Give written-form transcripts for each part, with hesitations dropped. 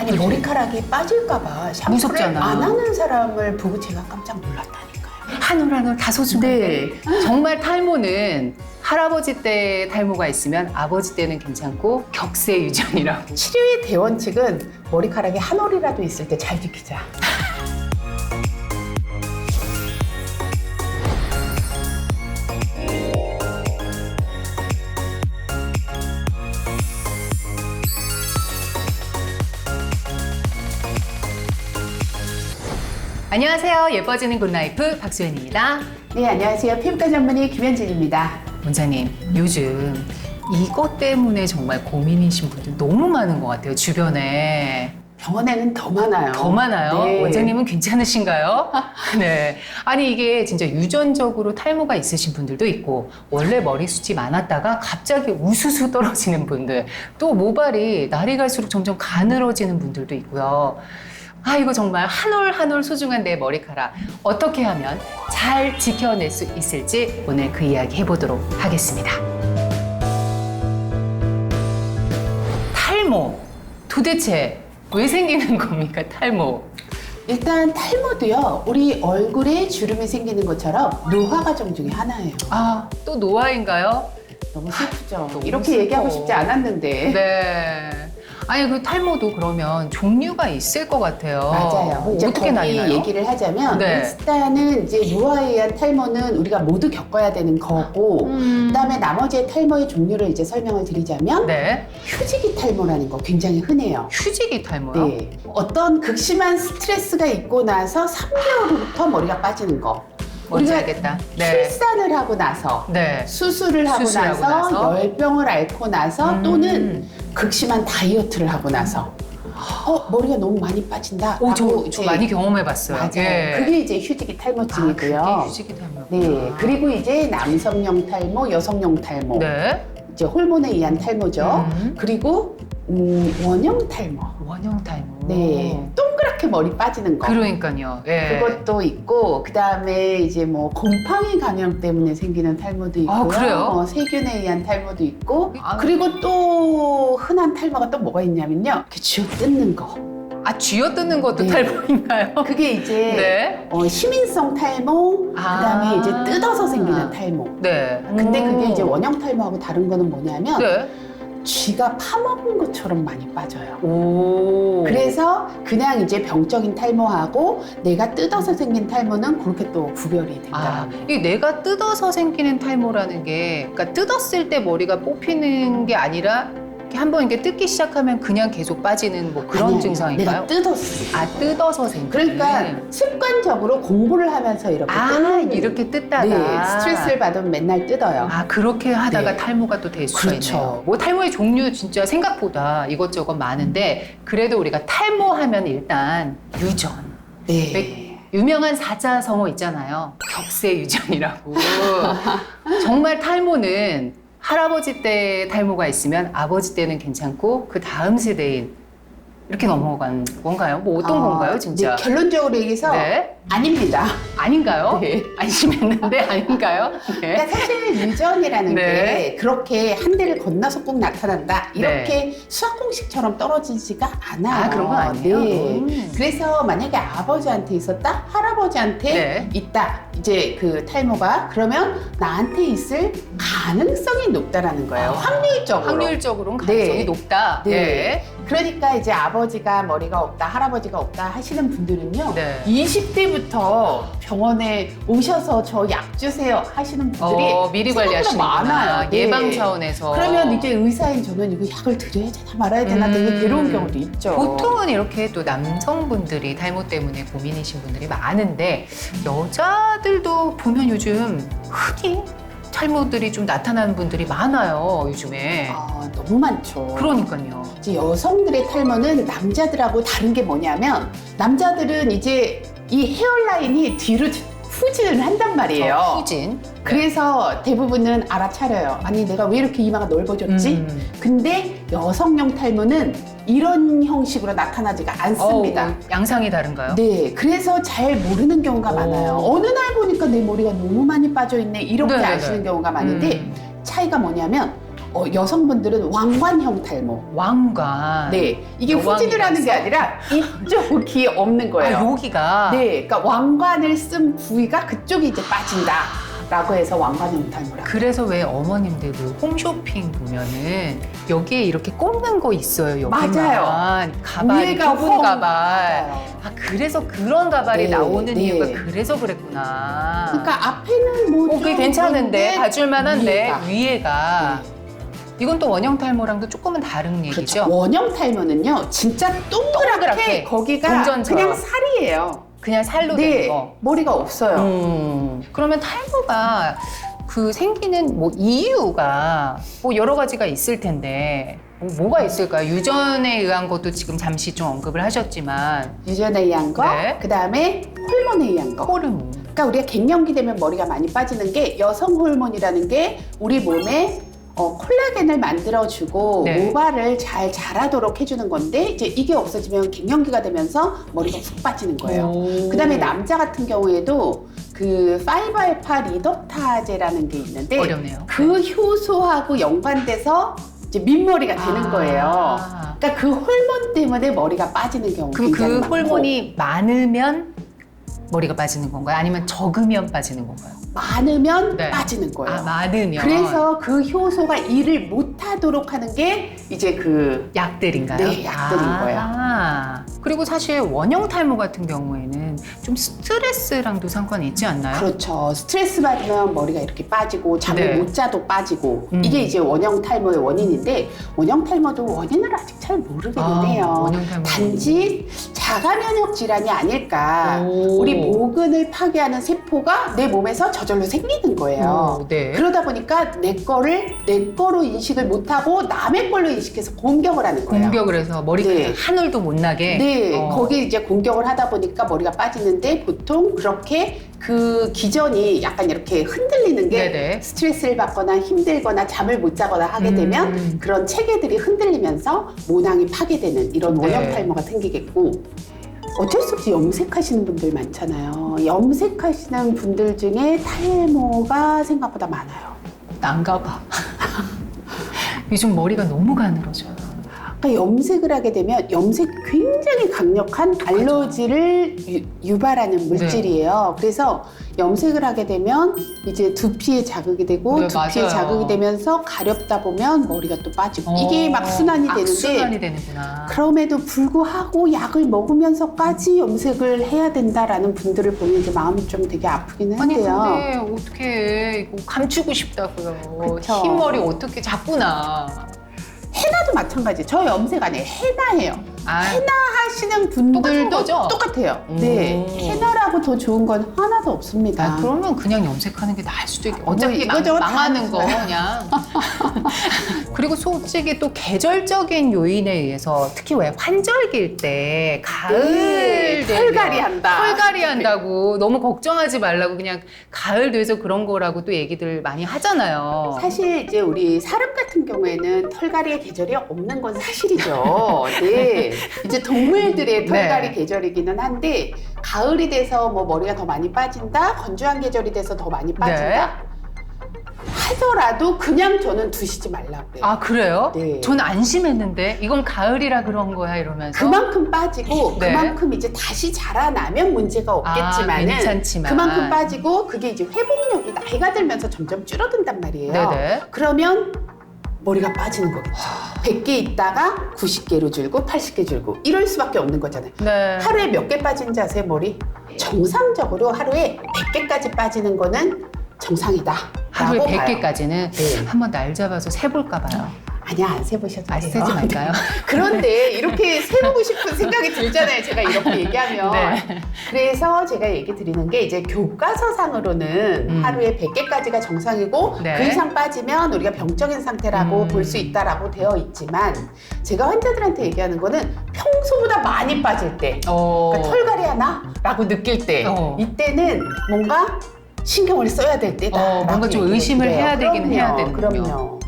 아니 머리카락이 빠질까봐 샴푸를 무섭잖아. 안 하는 사람을 보고 제가 깜짝 놀랐다니까요. 한 올 한 올 다 소중한데 네. 정말 탈모는 할아버지 때 탈모가 있으면 아버지 때는 괜찮고 격세유전이라고. 치료의 대원칙은 머리카락이 한 올이라도 있을 때 잘 지키자. 안녕하세요. 예뻐지는 굿라이프 박수연입니다. 네, 안녕하세요. 피부과 전문의 김현진입니다. 원장님, 요즘 이것 때문에 정말 고민이신 분들 너무 많은 것 같아요, 주변에. 병원에는 더 많아요. 더 많아요? 네. 원장님은 괜찮으신가요? 네. 아니, 이게 진짜 유전적으로 탈모가 있으신 분들도 있고, 원래 머리숱이 많았다가 갑자기 우수수 떨어지는 분들, 또 모발이 날이 갈수록 점점 가늘어지는 분들도 있고요. 아, 이거 정말 한 올 한 올 소중한 내 머리카락 어떻게 하면 잘 지켜낼 수 있을지 오늘 그 이야기 해보도록 하겠습니다. 탈모, 도대체 왜 생기는 겁니까, 탈모? 일단 탈모도요. 우리 얼굴에 주름이 생기는 것처럼 노화 과정 중에 하나예요. 아, 또 노화인가요? 너무 슬프죠. 너무 이렇게 슬퍼. 얘기하고 싶지 않았는데. 네. 아니, 그 탈모도 그러면 종류가 있을 것 같아요. 맞아요. 뭐 이제 어떻게 거기 나뉘나요? 얘기를 하자면 네. 일단은 이제 노화에 의한 탈모는 우리가 모두 겪어야 되는 거고 그다음에 나머지의 탈모의 종류를 이제 설명을 드리자면 네. 휴지기 탈모라는 거 굉장히 흔해요. 휴지기 탈모요? 네. 어떤 극심한 스트레스가 있고 나서 3개월 후부터 머리가 빠지는 거. 뭔지 우리가 알겠다. 네. 출산을 하고 나서 네. 수술을 하고 수술하고 나서 나서? 열병을 앓고 나서 또는 극심한 다이어트를 하고 나서 머리가 너무 많이 빠진다. 오, 라고 저 이제 많이 경험해봤어요. 맞아요. 예. 그게 이제 휴지기 탈모증이고요. 아, 그게 휴지기 탈모. 네. 그리고 이제 남성용 탈모, 여성용 탈모. 네. 이제 호르몬에 의한 탈모죠. 음. 그리고 원형 탈모. 원형 탈모. 네. 동그랗게 머리 빠지는 거. 그러니까요. 예. 그것도 있고 그다음에 이제 뭐 곰팡이 감염 때문에 생기는 탈모도 있고요. 아, 그래요? 세균에 의한 탈모도 있고 아. 그리고 또 흔한 탈모가 또 뭐가 있냐면요. 이렇게 쥐어 뜯는 거. 아, 쥐어뜯는 것도 네. 탈모인가요? 그게 이제 네. 시민성 탈모, 그다음에 이제 뜯어서 생기는 탈모. 네. 근데 그게 이제 원형 탈모하고 다른 거는 뭐냐면 네. 쥐가 파먹은 것처럼 많이 빠져요. 오. 그래서 그냥 이제 병적인 탈모하고 내가 뜯어서 생긴 탈모는 그렇게 또 구별이 아, 된다라고. 이 내가 뜯어서 생기는 탈모라는 게, 그러니까 뜯었을 때 머리가 뽑히는 게 아니라 이렇게 한번 이렇게 뜯기 시작하면 그냥 계속 빠지는 뭐 그런 아니에요. 증상인가요? 내가 뜯었어. 아, 뜯어서 생기는. 그러니까 습관적으로 공부를 하면서 이렇게 뜯는 이렇게 뜯다가. 네, 스트레스를 받으면 맨날 뜯어요. 아, 그렇게 하다가 네. 탈모가 또 될 수가 그렇죠. 있네요. 뭐 탈모의 종류 진짜 생각보다 이것저것 많은데 그래도 우리가 탈모하면 일단 유전. 네. 유명한 사자성어 있잖아요. 격세유전이라고. 정말 탈모는 할아버지 때 탈모가 있으면 아버지 때는 괜찮고 그 다음 세대인 이렇게 넘어간 건가요? 뭐 어떤 건가요, 진짜? 네, 결론적으로 얘기해서 네. 아닙니다. 아닌가요? 네. 안심했는데 아닌가요? 네. 그러니까 사실 유전이라는 네. 게 그렇게 한 대를 건너서 꼭 나타난다 이렇게 수학 공식처럼 떨어지지가 않아요. 아, 그런 건 아니에요? 네. 그래서 만약에 아버지한테 있었다, 할아버지한테 네. 있다, 이제 그 탈모가 그러면 나한테 있을 가능성이 높다라는 거예요. 확률적으로. 확률적으로는 가능성이 네. 높다. 네. 그러니까 이제 아버지가 머리가 없다, 할아버지가 없다 하시는 분들은요. 네. 20대부터 병원에 오셔서 저 약 주세요 하시는 분들이 미리 생각보다 관리하시는구나. 많아요. 네. 예방 차원에서. 그러면 이제 의사인 저는 이거 약을 드려야 되나 말아야 되나 되게 괴로운 경우도 있죠. 보통은 이렇게 또 남성분들이 탈모 때문에 고민이신 분들이 많은데 여자들도 보면 요즘 흔히 탈모들이 좀 나타나는 분들이 많아요, 요즘에. 너무 많죠. 그러니까요. 이제 여성들의 탈모는 남자들하고 다른 게 뭐냐면 남자들은 이제 이 헤어라인이 뒤로 후진을 한단 말이에요. 후진. 그래서 대부분은 알아차려요. 아니 내가 왜 이렇게 이마가 넓어졌지? 근데 여성용 탈모는 이런 형식으로 나타나지가 않습니다. 양상이 다른가요? 네, 그래서 잘 모르는 경우가 오. 많아요. 어느 날 보니까 내 머리가 너무 많이 빠져있네 이렇게 네네네. 아시는 경우가 많은데 차이가 뭐냐면 여성분들은 왕관형 탈모. 왕관. 네, 이게 여왕이라서? 후진을 하는 게 아니라 이쪽이 없는 거예요. 아, 여기가. 네, 그러니까 왕관을 쓴 부위가 그쪽이 이제 빠진다라고 해서 왕관형 탈모라고. 그래서 왜 어머님들도 홈쇼핑 보면은 여기에 이렇게 꼽는 거 있어요. 여기만. 맞아요. 가발이 위에가 좁은 홈. 가발. 맞아요. 아, 그래서 그런 가발이 네, 나오는 네. 이유가 그래서 그랬구나. 그러니까 앞에는 뭐 그게 좀 괜찮은데 그런데 봐줄만 한데 위에가. 위에가. 이건 또 원형 탈모랑도 조금은 다른 얘기죠. 그렇죠. 원형 탈모는요, 진짜 동그랗게 동그랗게. 거기가 동전처럼. 그냥 살이에요. 그냥 살로 된 네, 거. 머리가 없어요. 그러면 탈모가 그 생기는 뭐 이유가 뭐 여러 가지가 있을 텐데 뭐가 있을까요? 유전에 의한 것도 지금 잠시 좀 언급을 하셨지만 유전에 의한 거, 네. 그 다음에 호르몬에 의한 거. 호르몬. 그러니까 우리가 갱년기 되면 머리가 많이 빠지는 게 여성 호르몬이라는 게 우리 몸에 콜라겐을 만들어주고 네. 모발을 잘 자라도록 해주는 건데 이제 이게 없어지면 갱년기가 되면서 머리가 훅 빠지는 거예요. 그 다음에 남자 같은 경우에도 그 5알파 리덕타제라는 게 있는데 어렵네요. 그 효소하고 연관돼서 이제 민머리가 되는 거예요. 그러니까 그 호르몬 때문에 머리가 빠지는 경우가 그럼 굉장히 그 많고. 호르몬이 많으면 머리가 빠지는 건가요? 아니면 적으면 빠지는 건가요? 많으면 네. 빠지는 거예요. 아, 많으면. 그래서 그 효소가 일을 못하도록 하는 게 이제 그 약들인가요? 네, 약들인 거예요. 그리고 사실 원형 탈모 같은 경우에는 좀 스트레스랑도 상관이 있지 않나요? 그렇죠. 스트레스 받으면 머리가 이렇게 빠지고 잠을 네. 못 자도 빠지고 이게 이제 원형 탈모의 원인인데 원형 탈모도 원인을 아직 잘 모르기는 해요. 원형 탈모. 단지 자가 면역 질환이 아닐까. 오. 우리 모근을 파괴하는 세포가 내 몸에서 저절로 생기는 거예요. 네. 그러다 보니까 내 거를 내 거로 인식을 못하고 남의 걸로 인식해서 공격을 하는 거예요. 공격을 해서 머리카락 네. 한 올도 못 나게. 네, 거기 이제 공격을 하다 보니까 머리가 빠지는데 보통 그렇게 그 기전이 약간 이렇게 흔들리는 게 네네. 스트레스를 받거나 힘들거나 잠을 못 자거나 하게 되면 그런 체계들이 흔들리면서 모낭이 파괴되는 이런 원형 네. 탈모가 생기겠고 어쩔 수 없이 염색하시는 분들 많잖아요. 염색하시는 분들 중에 탈모가 생각보다 많아요. 난가 봐. 요즘 머리가 너무 가늘어져요. 그러니까 염색을 하게 되면 염색 굉장히 강력한 알러지를 유발하는 물질이에요. 그래서 염색을 하게 되면 이제 두피에 자극이 되고 네, 두피에 맞아요. 자극이 되면서 가렵다 보면 머리가 또 빠지고 이게 막 순환이 되는데 악순환이 되는구나. 그럼에도 불구하고 약을 먹으면서까지 염색을 해야 된다라는 분들을 보면 이제 마음이 좀 되게 아프긴 아니 한데요. 근데 어떻게 이거 감추고 싶다고요. 그쵸. 흰 머리 어떻게 자꾸나. 헤나도 마찬가지예요. 저 염색 안 해요. 헤나예요. 아, 하시는 분들도 거죠? 똑같아요. 네, 헤나라고 더 좋은 건 하나도 없습니다. 아, 그러면 그냥 염색하는 게 나을 수도 있겠 어차피 이거저거 다 망하는 거 그냥. 그리고 솔직히 또 계절적인 요인에 의해서 특히 왜 환절기일 때 가을 되면 털갈이 한다. 털갈이 한다고 너무 걱정하지 말라고 그냥 가을 돼서 그런 거라고 또 얘기들 많이 하잖아요. 사실 이제 우리 사람 같은 경우에는 털갈이의 계절이 없는 건 사실이죠. 네. 이제 동물들의 털갈이 네. 계절이기는 한데 가을이 돼서 뭐 머리가 더 많이 빠진다, 건조한 계절이 돼서 더 많이 빠진다 하더라도 그냥 저는 두시지 말라고 그래요. 아 그래요? 네. 전 안심했는데 이건 가을이라 그런 거야 이러면서. 그만큼 빠지고 네. 그만큼 이제 다시 자라나면 문제가 없겠지만은 괜찮지만. 그만큼 빠지고 그게 이제 회복력이 나이가 들면서 점점 줄어든단 말이에요. 네네. 그러면 머리가 빠지는 거겠죠. 100개 있다가 90개로 줄고 80개 줄고 이럴 수밖에 없는 거잖아요. 네. 하루에 몇 개 빠지는지 아세요, 머리? 정상적으로 하루에 100개까지 빠지는 거는 정상이다. 하루에 라고 봐요. 100개까지는 네. 한번 날 잡아서 세볼까 봐요. 아니야, 안 세보셔도 돼요. 세지 말까요? 그런데 이렇게 세보고 싶은 생각이 들잖아요. 제가 이렇게 얘기하면. 네. 그래서 제가 얘기 드리는 게 이제 교과서상으로는 하루에 100개까지가 정상이고 네. 그 이상 빠지면 우리가 병적인 상태라고 볼 수 있다라고 되어 있지만 제가 환자들한테 얘기하는 거는 평소보다 많이 빠질 때 그러니까 털갈이 하나? 라고 느낄 때 이때는 뭔가 신경을 써야 될 때다. 뭔가 좀 의심을 해야 되긴 해야 되는군요. 그럼요.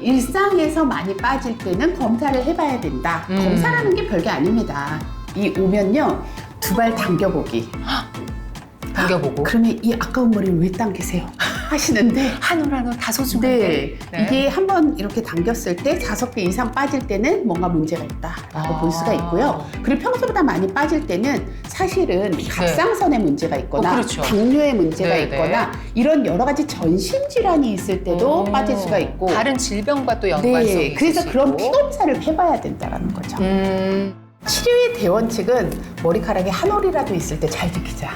일상에서 많이 빠질 때는 검사를 해봐야 된다. 검사라는 게 별게 아닙니다. 이 오면요, 두 발 당겨보기. 당겨보고. 그러면 이 아까운 머리를 왜 당기세요? 하시는데 한 올 한 올 다 소중한데. 네. 이게 한번 이렇게 당겼을 때 5개 이상 빠질 때는 뭔가 문제가 있다라고 볼 수가 있고요. 그리고 평소보다 많이 빠질 때는 사실은 갑상선에 문제가 있거나 그렇죠. 당뇨에 문제가 네, 있거나 이런 여러 가지 전신 질환이 있을 때도 빠질 수가 있고 다른 질병과 또 연관성이 네, 그래서 있을 수 그런 있고. 피 검사를 해봐야 된다는 거죠. 치료의 대원칙은 머리카락에 한 올이라도 있을 때 잘 지키자.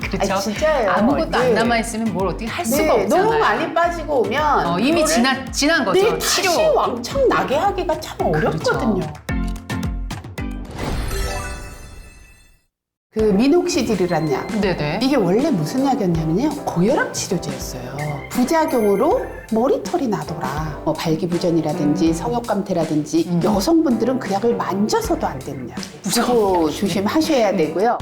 그렇죠. 아니, 진짜예요. 아무것도 네. 안 남아있으면 뭘 어떻게 할 수가 네, 없잖아요. 너무 많이 빠지고 오면 이미 그거를 지난 거죠. 네, 다시 왕창 나게 하기가 참 어렵거든요. 그렇죠. 그 미녹시딜이라는 약. 네네. 이게 원래 무슨 약이었냐면요. 고혈압 치료제였어요. 부작용으로 머리털이 나더라. 뭐 발기부전이라든지 성욕감퇴라든지 여성분들은 그 약을 만져서도 안 되는 약이에요. 그거 조심하셔야 되고요.